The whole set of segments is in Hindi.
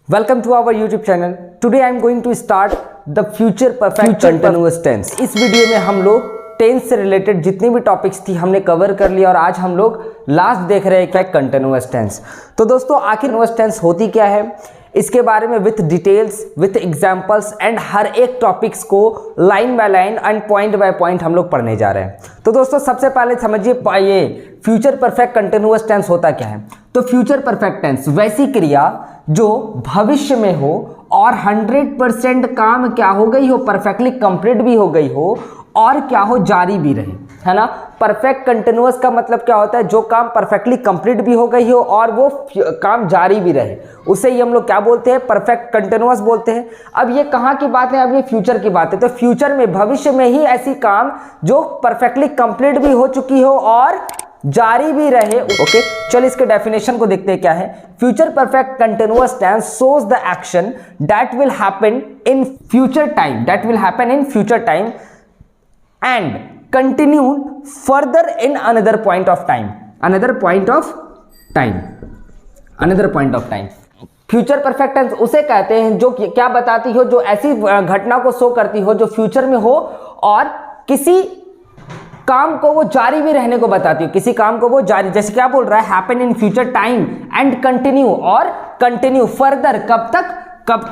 Welcome to our YouTube channel. Today I am going to start the future perfect continuous tense. इस वीडियो में हम लोग टेंस से रिलेटेड जितनी भी टॉपिक्स थी हमने कवर कर लिया और आज हम लोग लास्ट देख रहे हैं क्या कंटिन्यूअस टेंस। तो दोस्तों आखिर कंटिन्यूअस टेंस होती क्या है, इसके बारे में with details with examples and हर एक टॉपिक्स को line by line and point by point हम लोग पढ़ने जा रहे हैं। तो दोस्तों सबसे पहले समझिए ये फ्यूचर परफेक्ट कंटिन्यूअस टेंस होता क्या है। तो फ्यूचर परफेक्ट टेंस वैसी क्रिया जो भविष्य में हो और 100% काम क्या हो गई हो, परफेक्टली कंप्लीट भी हो गई हो और क्या हो, जारी भी रहे, है ना। परफेक्ट कंटिन्यूअस का मतलब क्या होता है, जो काम परफेक्टली कंप्लीट भी हो गई हो और वो काम जारी भी रहे, उसे ही हम लोग क्या बोलते हैं, परफेक्ट कंटिन्यूअस बोलते हैं। अब ये कहाँ की बात है, अब ये फ्यूचर की बात है। तो फ्यूचर में, भविष्य में ही ऐसी काम जो परफेक्टली कंप्लीट भी हो चुकी हो और जारी भी रहे। ओके, चल इसके डेफिनेशन को देखते हैं क्या है। Future perfect continuous tense shows the action that will happen in future time, that will happen in future time and continued further in another point of time, another point of time। Future perfect tense उसे कहते हैं जो क्या बताती हो, जो ऐसी घटना को शो करती हो जो फ्यूचर में हो और किसी काम को वो जारी भी रहने को बताती हो, किसी काम को वो जारी, जैसे क्या बोल रहा है, happen in future time and continue, और कंटिन्यू फर्दर, कब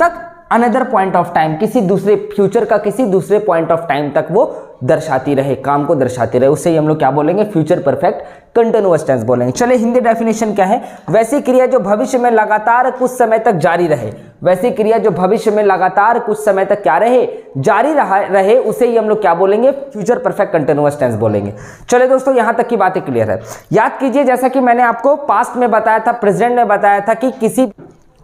तक अनदर पॉइंट ऑफ टाइम, किसी दूसरे फ्यूचर का किसी दूसरे पॉइंट ऑफ टाइम तक वो दर्शाती रहे, काम को दर्शाती रहे, उससे ही हम लोग क्या बोलेंगे, फ्यूचर परफेक्ट कंटिन्यूअस टेंस बोलेंगे। चलिए हिंदी डेफिनेशन क्या है। वैसी क्रिया जो भविष्य में लगातार कुछ समय तक जारी रहे, वैसी क्रिया जो भविष्य में लगातार कुछ समय तक क्या रहे, जारी रहे, उसे ही हम लोग क्या बोलेंगे, फ्यूचर परफेक्ट कंटिन्यूअस टेंस बोलेंगे। चलिए दोस्तों यहां तक की बातें क्लियर है। याद कीजिए जैसा कि मैंने आपको पास्ट में बताया था, प्रेजेंट में बताया था कि किसी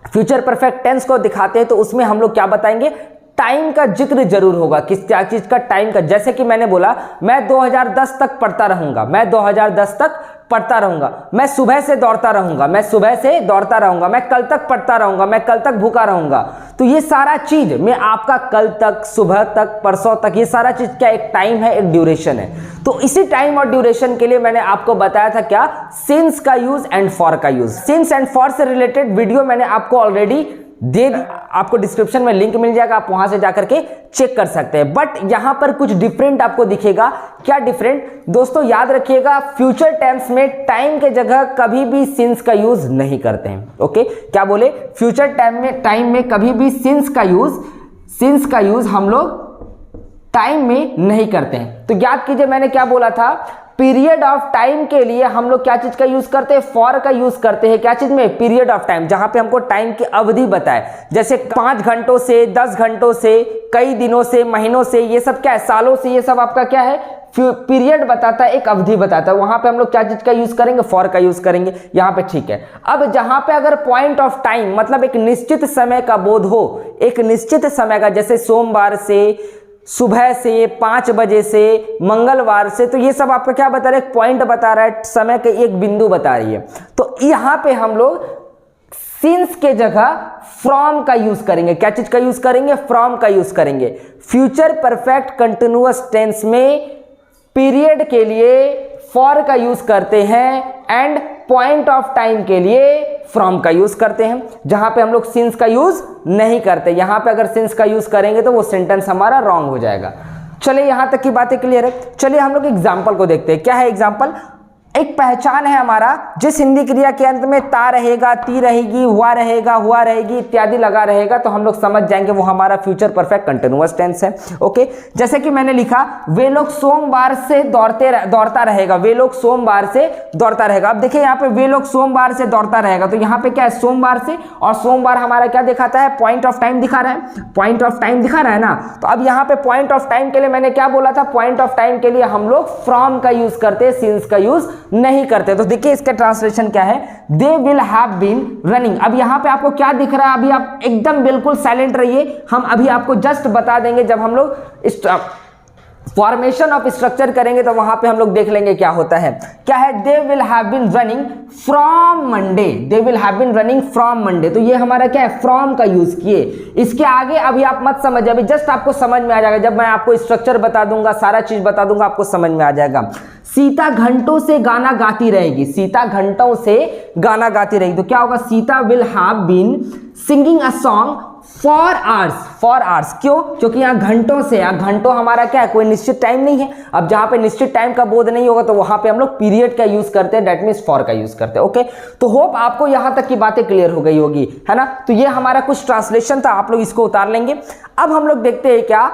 फ्यूचर परफेक्ट टेंस को दिखाते हैं तो उसमें हम लोग क्या बताएंगे, टाइम का जिक्र जरूर होगा, किस क्या चीज का, टाइम का। जैसे कि मैंने बोला मैं 2010 तक पढ़ता रहूंगा, मैं 2010 तक पढ़ता रहूंगा, मैं सुबह से दौड़ता रहूंगा, मैं सुबह से दौड़ता रहूंगा, मैं कल तक पढ़ता रहूंगा, मैं कल तक भूखा रहूंगा। तो ये सारा चीज में आपका कल तक, सुबह तक, परसों तक, ये सारा चीज क्या, एक टाइम है, एक ड्यूरेशन है। तो इसी टाइम और ड्यूरेशन के लिए मैंने आपको बताया था क्या, सिंस का यूज एंड फॉर का यूज। सिंस एंड फॉर से रिलेटेड वीडियो मैंने आपको ऑलरेडी दे दी, आपको डिस्क्रिप्शन में लिंक मिल जाएगा, आप वहां से जाकर के चेक कर सकते हैं। बट यहां पर कुछ डिफरेंट आपको दिखेगा। क्या डिफरेंट दोस्तों, याद रखिएगा, फ्यूचर टेंस में टाइम के जगह कभी भी सिंस का यूज नहीं करते हैं। ओके, क्या बोले, फ्यूचर टाइम में कभी भी सिंस का यूज हम लोग टाइम में नहीं करते हैं। तो याद कीजिए मैंने क्या बोला था, पीरियड ऑफ टाइम के लिए हम लोग क्या चीज का यूज करते हैं, फॉर का यूज करते हैं। क्या चीज में, पीरियड ऑफ टाइम, जहां पे हमको टाइम की अवधि बताए, जैसे 5 घंटों से, 10 घंटों से, कई दिनों से, महीनों से, ये सब क्या है, सालों से, ये सब आपका क्या है, पीरियड बताता है, एक अवधि बताता है। वहां पे हम लोग क्या चीज का यूज करेंगे, फॉर का यूज करेंगे। यहां पे ठीक है। अब जहां पे अगर पॉइंट ऑफ टाइम मतलब एक निश्चित समय का बोध हो, एक निश्चित समय का, जैसे सोमवार से, सुबह से, 5 बजे से, मंगलवार से, तो ये सब आपका क्या बता रहा है, एक पॉइंट बता रहा है, समय के एक बिंदु बता रही है। तो यहां पे हम लोग सिंस के जगह फ्रॉम का यूज करेंगे। क्या चीज का यूज करेंगे, फ्रॉम का यूज करेंगे। फ्यूचर परफेक्ट कंटिन्यूअस टेंस में पीरियड के लिए फॉर का यूज करते हैं एंड पॉइंट ऑफ टाइम के लिए फ्रॉम का यूज करते हैं, जहां पे हम लोग सिंस का यूज नहीं करते। यहां पे अगर सिंस का यूज करेंगे तो वो सेंटेंस हमारा रॉन्ग हो जाएगा। चलिए यहां तक की बातें क्लियर है। चलिए हम लोग एग्जांपल को देखते हैं। क्या है एग्जांपल, एक पहचान है हमारा, जिस हिंदी क्रिया के अंत में ता रहेगा, ती रहेगी, हुआ रहेगी इत्यादि लगा रहेगा, तो हम लोग समझ जाएंगे वो हमारा फ्यूचर परफेक्ट कंटिन्यूअस टेंस है। ओके, जैसे कि मैंने लिखा, वे लोग सोमवार से दौड़ता रहेगा, वे लोग सोमवार से दौड़ता रहेगा। अब देखिए यहाँ पे वे लोग सोमवार से दौड़ता रहेगा, तो यहाँ पे क्या है, सोमवार से, और सोमवार हमारा क्या दिखाता है, पॉइंट ऑफ टाइम दिखा रहा है, पॉइंट ऑफ टाइम दिखा रहा है ना। तो अब यहाँ पे पॉइंट ऑफ टाइम के लिए मैंने क्या बोला था, पॉइंट ऑफ टाइम के लिए हम लोग फ्रॉम का यूज करते हैं, सिंस का यूज नहीं करते। तो देखिए इसका ट्रांसलेशन क्या है, they will have been running. अब यहां पे आपको क्या दिख रहा है, अभी आप एकदम बिल्कुल साइलेंट रहिए, हम अभी आपको जस्ट बता देंगे। जब हम लोग फॉर्मेशन ऑफ स्ट्रक्चर करेंगे तो वहां पे हम लोग देख लेंगे क्या होता है। क्या है, they will have been running from Monday, they will have been running from Monday. तो ये हमारा क्या है, फ्रॉम का यूज किए। इसके आगे अभी आप मत समझिए, अभी जस्ट आपको समझ में आ जाएगा, जब मैं आपको स्ट्रक्चर बता दूंगा, सारा चीज बता दूंगा, आपको समझ में आ जाएगा। सीता घंटों से गाना गाती रहेगी, सीता घंटों से गाना गाती रहेगी, तो क्या होगा, Sita will have been singing a song for hours. क्यों? क्योंकि यहाँ घंटों से, यहाँ घंटों हमारा क्या है, कोई निश्चित टाइम नहीं है। अब जहां पे निश्चित टाइम का बोध नहीं होगा तो वहां पे हम लोग पीरियड का यूज करते हैं, दैट मीन्स फॉर का यूज करते हैं। ओके, तो होप आपको यहां तक की बातें क्लियर हो गई होगी, है ना। तो ये हमारा कुछ ट्रांसलेशन था, आप लोग इसको उतार लेंगे। अब हम लोग देखते हैं क्या,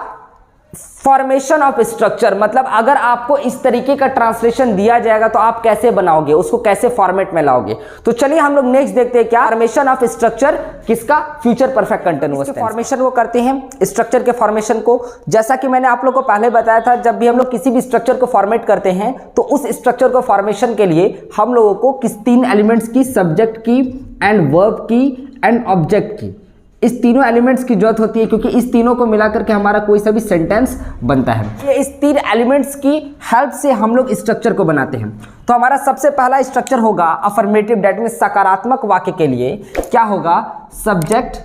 फॉर्मेशन ऑफ स्ट्रक्चर, मतलब अगर आपको इस तरीके का ट्रांसलेशन दिया जाएगा तो आप कैसे बनाओगे, उसको कैसे फॉर्मेट में लाओगे। तो चलिए हम लोग नेक्स्ट देखते हैं क्या, फॉर्मेशन ऑफ स्ट्रक्चर किसका, future perfect continuous tense formation को करते हैं। स्ट्रक्चर के फॉर्मेशन को, जैसा कि मैंने आप लोग को पहले बताया था, जब भी हम लोग किसी भी स्ट्रक्चर को फॉर्मेट करते हैं तो उस स्ट्रक्चर को फॉर्मेशन के लिए हम लोगों को किस 3 एलिमेंट्स की, सब्जेक्ट की एंड वर्ब की एंड ऑब्जेक्ट की, इस तीनों एलिमेंट्स की जरूरत होती है, क्योंकि इस तीनों को मिलाकर के हमारा कोई सा भी सेंटेंस बनता है। ये इस 3 एलिमेंट्स की हेल्प से हम लोग स्ट्रक्चर को बनाते हैं। तो हमारा सबसे पहला स्ट्रक्चर होगा अफर्मेटिव, दैट मींस सकारात्मक वाक्य के लिए क्या होगा, सब्जेक्ट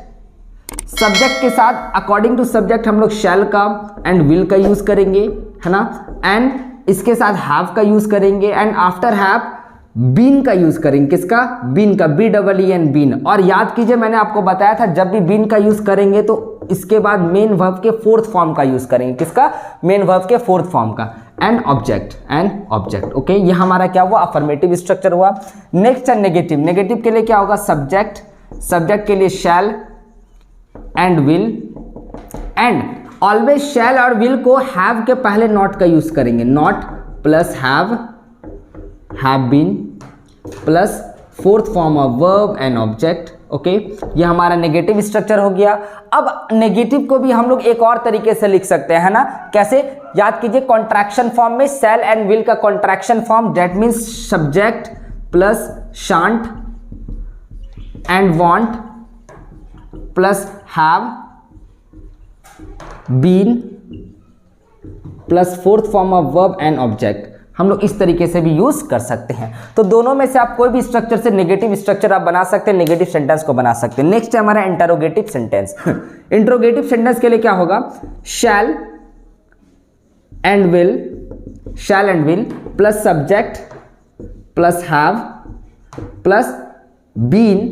के साथ अकॉर्डिंग टू सब्जेक्ट हम लोग शैल का एंड विल का यूज करेंगे, है ना, एंड इसके साथ हैव का यूज करेंगे, एंड आफ्टर हैव बीन का यूज करेंगे। किसका, बीन का, BEEN बीन। और याद कीजिए मैंने आपको बताया था जब भी बीन का यूज करेंगे तो इसके बाद मेन वर्ब के 4th फॉर्म का यूज करेंगे। किसका, मेन वर्ब के 4th फॉर्म का, एंड ऑब्जेक्ट। ओके, ये हमारा क्या हुआ, अफर्मेटिव स्ट्रक्चर हुआ। नेक्स्ट है नेगेटिव। नेगेटिव के लिए क्या होगा, सब्जेक्ट के लिए शैल एंड विल, एंड ऑलवेज शैल और विल को हैव के पहले नॉट का यूज करेंगे। Not plus have been plus 4th form of verb and object. Okay, ये हमारा नेगेटिव स्ट्रक्चर हो गया। अब नेगेटिव को भी हम लोग एक और तरीके से लिख सकते हैं, है ना, कैसे, याद कीजिए कॉन्ट्रैक्शन फॉर्म में शैल एंड विल का contraction form, that means subject plus shan't and won't plus have been plus 4th form of verb and object. हम लोग इस तरीके से भी यूज कर सकते हैं। तो दोनों में से आप कोई भी स्ट्रक्चर से नेगेटिव स्ट्रक्चर आप बना सकते हैं, नेगेटिव सेंटेंस को बना सकते हैं। नेक्स्ट है हमारा इंटरोगेटिव सेंटेंस। इंटरोगेटिव सेंटेंस के लिए क्या होगा, shall and will plus subject plus have plus been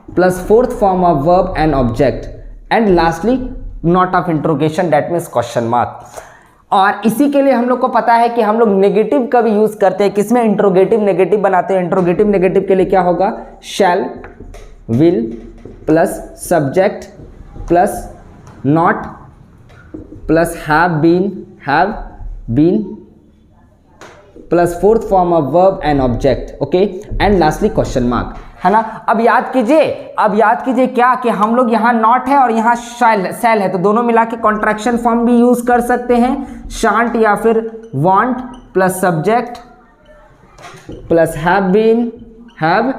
plus 4th form of verb and object, and lastly not of interrogation, that means question mark. और इसी के लिए हम लोग को पता है कि हम लोग नेगेटिव का भी यूज करते हैं, किसमें, इंट्रोगेटिव नेगेटिव बनाते हैं। इंट्रोगेटिव नेगेटिव के लिए क्या होगा, shall will plus subject plus not plus have been plus 4th form of verb and object. Okay, and lastly question mark, है ना। अब याद कीजिए क्या कि हम लोग यहाँ नॉट है और यहाँ शैल है, तो दोनों मिला के कॉन्ट्रैक्शन फॉर्म भी यूज कर सकते हैं, शांट या फिर won't plus subject plus have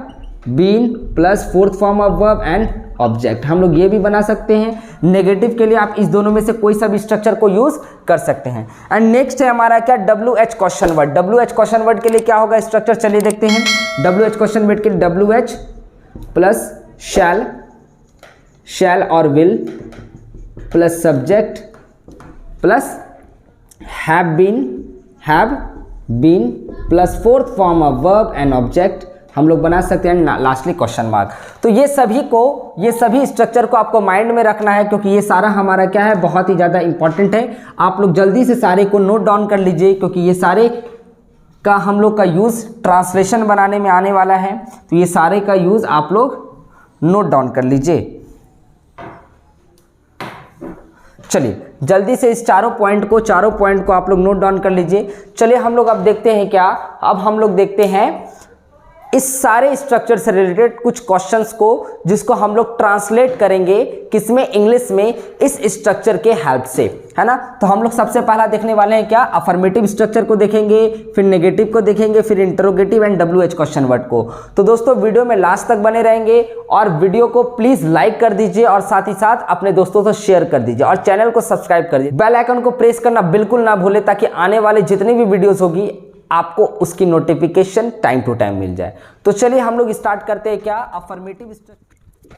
been plus 4th form of verb and object. हम लोग ये भी बना सकते हैं। नेगेटिव के लिए आप इस दोनों में से कोई सा भी स्ट्रक्चर को यूज कर सकते हैं। एंड नेक्स्ट है हमारा क्या, WH question word. WH question word के लिए क्या होगा स्ट्रक्चर, चलिए देखते हैं। WH क्वेश्चन वर्ड के लिए WH प्लस शैल और will plus subject plus have been plus 4th form of verb and object हम लोग बना सकते हैं, लास्टली क्वेश्चन मार्क। तो ये सभी स्ट्रक्चर को आपको माइंड में रखना है, क्योंकि ये सारा हमारा क्या है, बहुत ही ज़्यादा इंपॉर्टेंट है। आप लोग जल्दी से सारे को नोट डाउन कर लीजिए, क्योंकि ये सारे का हम लोग का यूज़ ट्रांसलेशन बनाने में आने वाला है। तो ये सारे का यूज़ आप लोग नोट डाउन कर लीजिए। चलिए जल्दी से इस चारों पॉइंट को आप लोग नोट डाउन कर लीजिए। चलिए हम लोग अब देखते हैं क्या, अब हम लोग देखते हैं इस सारे स्ट्रक्चर से रिलेटेड कुछ क्वेश्चंस को, जिसको हम लोग ट्रांसलेट करेंगे किसमें, इंग्लिश में, इस स्ट्रक्चर के हेल्प से, है ना। तो हम लोग सबसे पहला देखने वाले हैं क्या, अफर्मेटिव स्ट्रक्चर को देखेंगे, फिर नेगेटिव को देखेंगे, फिर interrogative and WH question word को। तो दोस्तों वीडियो में लास्ट तक बने रहेंगे और वीडियो को प्लीज लाइक कर दीजिए और साथ ही साथ अपने दोस्तों से शेयर कर दीजिए और चैनल को सब्सक्राइब कर दीजिए। बेल आइकन को प्रेस करना बिल्कुल ना भूले, ताकि आने वाले जितनी भी वीडियोस होगी आपको उसकी नोटिफिकेशन टाइम टू टाइम मिल जाए। तो चलिए हम लोग स्टार्ट करते हैं क्या, अफर्मेटिव स्ट्रक्चर।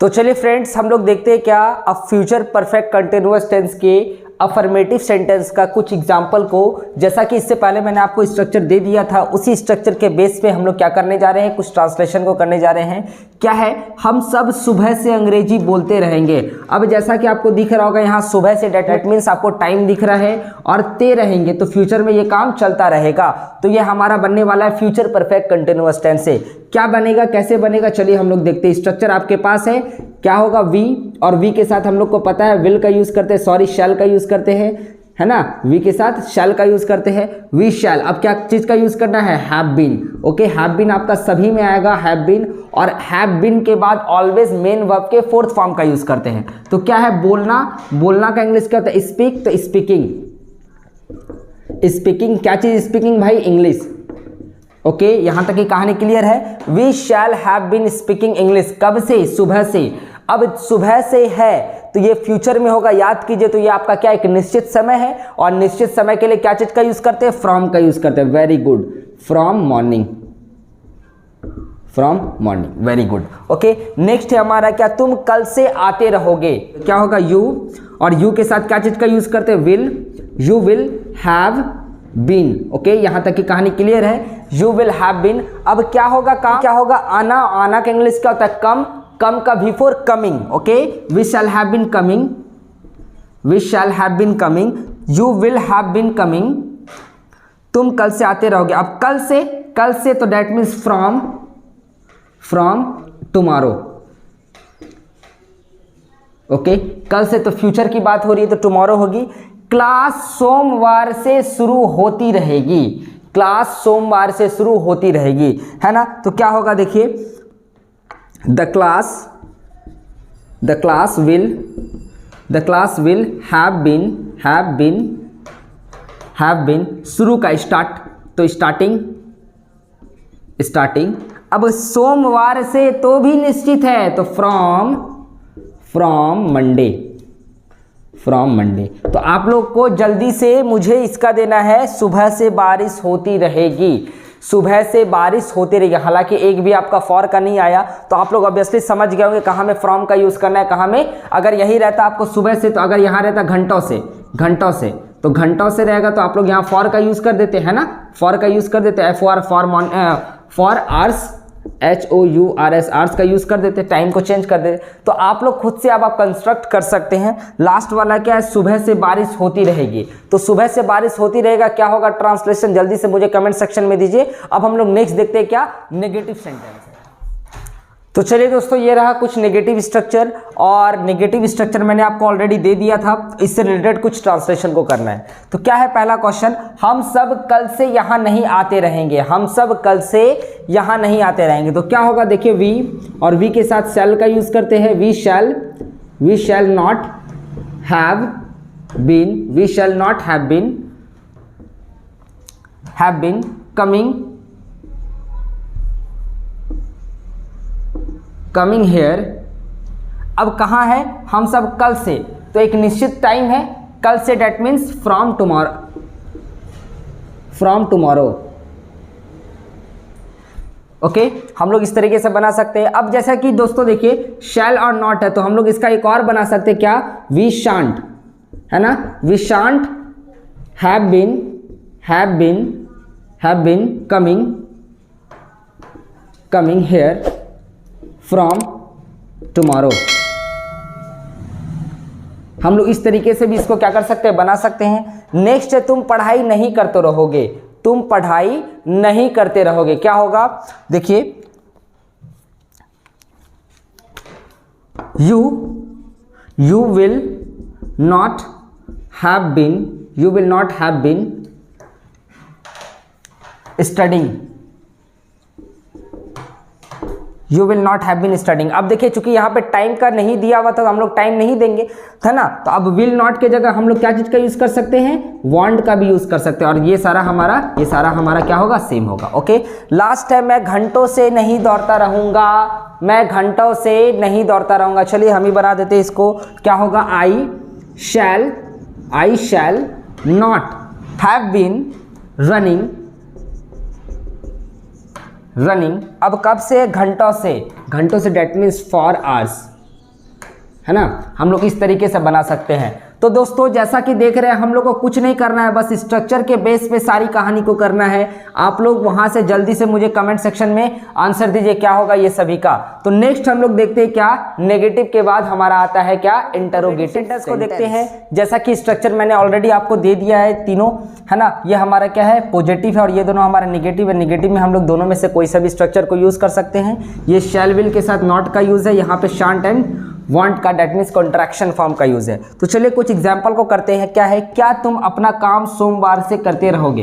तो चलिए फ्रेंड्स हम लोग देखते हैं क्या, अब फ्यूचर परफेक्ट कंटिन्यूअस टेंस के अफर्मेटिव सेंटेंस का कुछ एग्जाम्पल को, जैसा कि इससे पहले मैंने आपको स्ट्रक्चर दे दिया था, उसी स्ट्रक्चर के बेस पे हम लोग क्या करने जा रहे हैं, कुछ ट्रांसलेशन को करने जा रहे हैं। क्या है, हम सब सुबह से अंग्रेजी बोलते रहेंगे। अब जैसा कि आपको दिख रहा होगा यहाँ सुबह से, डेट मीन्स आपको टाइम दिख रहा है, और ते रहेंगे तो फ्यूचर में ये काम चलता रहेगा। तो ये हमारा बनने वाला है फ्यूचर परफेक्ट कंटिन्यूअस टेंस से। क्या बनेगा, कैसे बनेगा, चलिए हम लोग देखते हैं। स्ट्रक्चर आपके पास है, क्या होगा, वी, और वी के साथ हम लोग को पता है विल का यूज करते हैं, सॉरी शैल का यूज करते हैं, है ना, वी के साथ शैल का यूज करते हैं, वी शैल। अब क्या चीज का यूज करना है, have been. Okay, have been आपका सभी में आएगा, हैव बीन, और हैव बीन के बाद ऑलवेज मेन वर्ब के फोर्थ फॉर्म का यूज करते हैं। तो क्या है, बोलना, बोलना का इंग्लिश क्या होता है, स्पीक, तो स्पीकिंग, स्पीकिंग क्या चीज, स्पीकिंग भाई इंग्लिश। ओके, यहां तक की कहानी क्लियर है। We shall have been speaking English, कब से, सुबह से। अब सुबह से है तो ये फ्यूचर में होगा, याद कीजिए। तो ये आपका क्या, एक निश्चित समय है, और निश्चित समय के लिए क्या चीज का यूज करते हैं, फ्रॉम का यूज करते हैं। Very good, from morning, from morning, very good. Okay, next है हमारा क्या, तुम कल से आते रहोगे, क्या होगा, यू, और यू के साथ क्या चीज का यूज करते हैं, will, you will have been. Okay, यहां तक की कहानी क्लियर है, यू विल हैव बीन। अब क्या होगा, काम क्या होगा, आना, आना का इंग्लिश क्या होता है, कम, कम का before coming. Okay, we shall have been coming, we shall have been coming, you will have been coming, तुम कल से आते रहोगे। अब कल से, कल से तो date means from, from tomorrow. Okay, कल से तो फ्यूचर की बात हो रही है तो टुमारो होगी। क्लास सोमवार से शुरू होती रहेगी, क्लास सोमवार से शुरू होती रहेगी, है ना। तो क्या होगा, देखिए, the class will have been, शुरू का स्टार्ट, तो स्टार्टिंग, स्टार्टिंग। अब सोमवार से तो भी निश्चित है, तो फ्रॉम मंडे, फ्रॉम मंडे। तो आप लोग को जल्दी से मुझे इसका देना है, सुबह से बारिश होती रहेगी, सुबह से बारिश होती रहेगी। हालांकि एक भी आपका फॉर का नहीं आया, तो आप लोग ऑब्वियसली समझ गए होंगे कहाँ में फ्रॉम का यूज करना है, कहाँ में। अगर यही रहता आपको सुबह से, तो अगर यहाँ रहता घंटों से, घंटों से, तो घंटों से रहेगा तो आप लोग यहाँ फॉर का यूज कर देते हैं ना, फॉर का यूज कर देते हैं, फॉर आवर्स, HOURS, आवर्स का यूज कर देते, टाइम को चेंज कर देते। तो आप लोग खुद से अब आप कंस्ट्रक्ट कर सकते हैं। लास्ट वाला क्या है, सुबह से बारिश होती रहेगी, तो सुबह से बारिश होती रहेगा, क्या होगा ट्रांसलेशन, जल्दी से मुझे कमेंट सेक्शन में दीजिए। अब हम लोग नेक्स्ट देखते हैं, क्या, नेगेटिव सेंटेंस। तो चलिए दोस्तों, ये रहा कुछ नेगेटिव स्ट्रक्चर, और नेगेटिव स्ट्रक्चर मैंने आपको ऑलरेडी दे दिया था, इससे रिलेटेड कुछ ट्रांसलेशन को करना है। तो क्या है पहला क्वेश्चन, हम सब कल से यहाँ नहीं आते रहेंगे, हम सब कल से यहाँ नहीं आते रहेंगे। तो क्या होगा, देखिए, वी, और वी के साथ शैल का यूज करते हैं, we shall not have been, we shall not have been coming here. अब कहाँ है, हम सब कल से, तो एक निश्चित टाइम है, कल से, that means from tomorrow. Okay, हम लोग इस तरीके से बना सकते हैं। अब जैसा कि दोस्तों देखिए, शैल और नॉट है, तो हम लोग इसका एक और बना सकते हैं, क्या, वी शांट, है ना, we shan't have been coming here from tomorrow. हम लोग इस तरीके से भी इसको क्या कर सकते हैं, बना सकते हैं। नेक्स्ट है, तुम पढ़ाई नहीं करते रहोगे, तुम पढ़ाई नहीं करते रहोगे। क्या होगा, देखिए, you will not have been studying, you will not have been studying. अब देखिए, चूंकि यहाँ पे टाइम का नहीं दिया हुआ था, तो हम लोग टाइम नहीं देंगे, है ना। तो अब विल नॉट के जगह हम लोग क्या चीज का यूज कर सकते हैं, वांट का भी यूज कर सकते हैं, और ये सारा हमारा क्या होगा, सेम होगा। ओके, लास्ट है, मैं घंटों से नहीं दौड़ता रहूंगा, मैं घंटों से नहीं दौड़ता रहूंगा। चलिए हम ही बना देते हैं इसको, क्या होगा, I shall not have been running. अब कब से, घंटों से, डेट मीन्स फॉर आवर्स, है ना। हम लोग इस तरीके से बना सकते हैं। तो दोस्तों जैसा कि देख रहे हैं हम लोग को कुछ नहीं करना है, बस स्ट्रक्चर के बेस पे सारी कहानी को करना है। आप लोग वहां से जल्दी से मुझे कमेंट सेक्शन में आंसर दीजिए क्या होगा ये सभी का। तो नेक्स्ट हम लोग देखते हैं क्या, नेगेटिव के बाद हमारा आता है क्या, इंटरोगेटिव सेंटेंस को देखते हैं। जैसा कि स्ट्रक्चर मैंने ऑलरेडी आपको दे दिया है तीनों, है ना। ये हमारा क्या है, पॉजिटिव है और ये दोनों हमारा नेगेटिव है। नेगेटिव में हम लोग दोनों में से कोई सा भी स्ट्रक्चर को यूज कर सकते हैं। ये शैल विल के साथ नॉट का यूज है, यहाँ पे शांट एंड वांट का, डेट मीन्स कॉन्ट्रैक्शन फॉर्म का यूज है। तो चलिए कुछ एग्जांपल को करते हैं। क्या है, क्या तुम अपना काम सोमवार से करते रहोगे,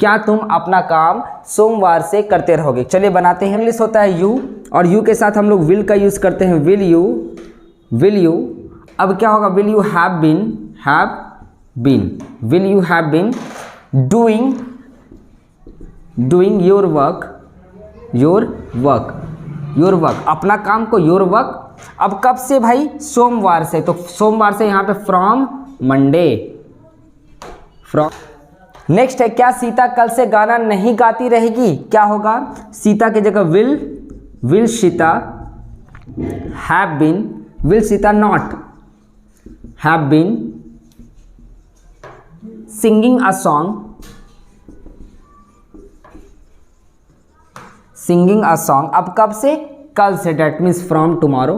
क्या तुम अपना काम सोमवार से करते रहोगे। चलिए बनाते हैं। इंग्लिश होता है यू और यू के साथ हम लोग विल का यूज करते हैं, विल यू, विल यू। अब क्या होगा, will you have been, will you have been doing your work, अपना काम को योर वर्क। अब कब से भाई, सोमवार से, तो सोमवार से यहाँ पे फ्रॉम मंडे, फ्रॉम। नेक्स्ट है, क्या सीता कल से गाना नहीं गाती रहेगी, क्या होगा, सीता की जगह will Sita have been, will Sita not have been singing a song, अब कब से, कल से, that means from tomorrow.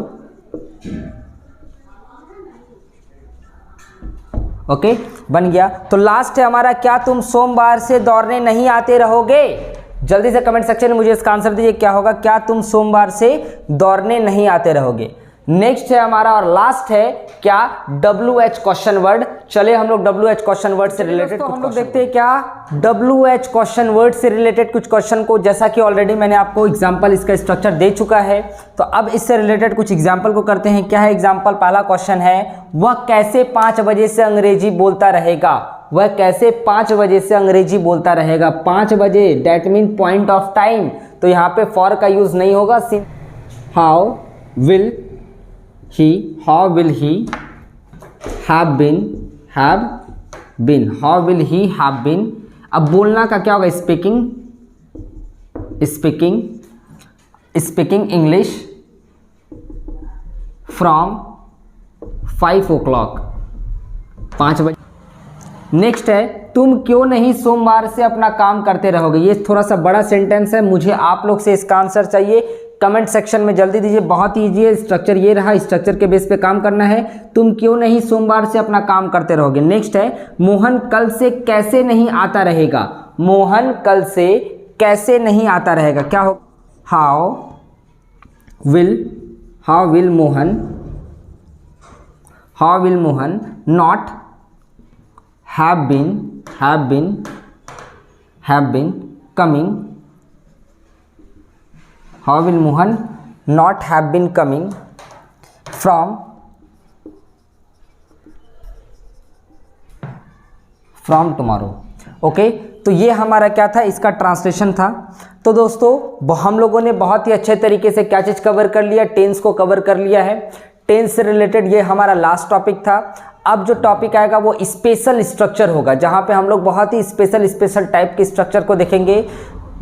Okay, बन गया। तो लास्ट है हमारा, क्या तुम सोमवार से दौड़ने नहीं आते रहोगे। जल्दी से कमेंट सेक्शन में मुझे इसका आंसर दीजिए क्या होगा, क्या तुम सोमवार से दौड़ने नहीं आते रहोगे। नेक्स्ट है हमारा और लास्ट है क्या, WH क्वेश्चन वर्ड। चले हम लोग WH क्वेश्चन वर्ड से रिलेटेड हम लोग देखते हैं क्या, WH क्वेश्चन वर्ड से रिलेटेड कुछ क्वेश्चन को। जैसा कि ऑलरेडी मैंने आपको एग्जांपल इसका स्ट्रक्चर दे चुका है, तो अब इससे रिलेटेड कुछ एग्जांपल को करते हैं। क्या है एग्जांपल, पहला क्वेश्चन है, वह कैसे 5 बजे से अंग्रेजी बोलता रहेगा, वह कैसे 5 बजे से अंग्रेजी बोलता रहेगा। 5 बजे that mean point of time, तो यहाँ पे फॉर का यूज नहीं होगा। How will he, how will he have been, how will he have been। अब बोलना का क्या होगा, स्पीकिंग इंग्लिश फ्रॉम 5 o'clock, 5 बजे। नेक्स्ट है, तुम क्यों नहीं सोमवार से अपना काम करते रहोगे। ये थोड़ा सा बड़ा सेंटेंस है, मुझे आप लोग से इसका आंसर चाहिए। कमेंट सेक्शन में जल्दी दीजिए, बहुत ही ईजी है। स्ट्रक्चर ये रहा, स्ट्रक्चर के बेस पे काम करना है। तुम क्यों नहीं सोमवार से अपना काम करते रहोगे। नेक्स्ट है, मोहन कल से कैसे नहीं आता रहेगा, मोहन कल से कैसे नहीं आता रहेगा, क्या हो, how will Mohan not have been coming, how will Mohan not have been coming from tomorrow। Okay, तो ये हमारा क्या था, इसका ट्रांसलेशन था। तो दोस्तों हम लोगों ने बहुत ही अच्छे तरीके से क्या चीज़ कवर कर लिया, टेंस को कवर कर लिया है। टेंस से रिलेटेड ये हमारा लास्ट टॉपिक था। अब जो टॉपिक आएगा वो स्पेशल स्ट्रक्चर होगा, जहाँ पे हम लोग बहुत ही स्पेशल टाइप के स्ट्रक्चर को देखेंगे।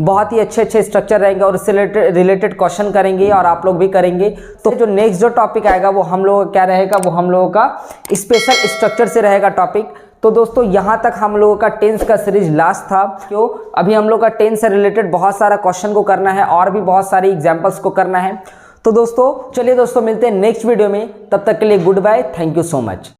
बहुत ही अच्छे स्ट्रक्चर रहेंगे और इससे रिलेटेड क्वेश्चन करेंगे और आप लोग भी करेंगे। तो जो नेक्स्ट जो टॉपिक आएगा वो हम लोगों का क्या रहेगा, वो हम लोगों का स्पेशल स्ट्रक्चर से रहेगा टॉपिक। तो दोस्तों यहाँ तक हम लोगों का टेंस का सीरीज लास्ट था। क्यों, अभी हम लोग का टेंस से रिलेटेड बहुत सारा क्वेश्चन को करना है और भी बहुत सारी एग्जाम्पल्स को करना है। तो दोस्तों चलिए दोस्तों मिलते हैं नेक्स्ट वीडियो में, तब तक के लिए goodbye, thank you so much.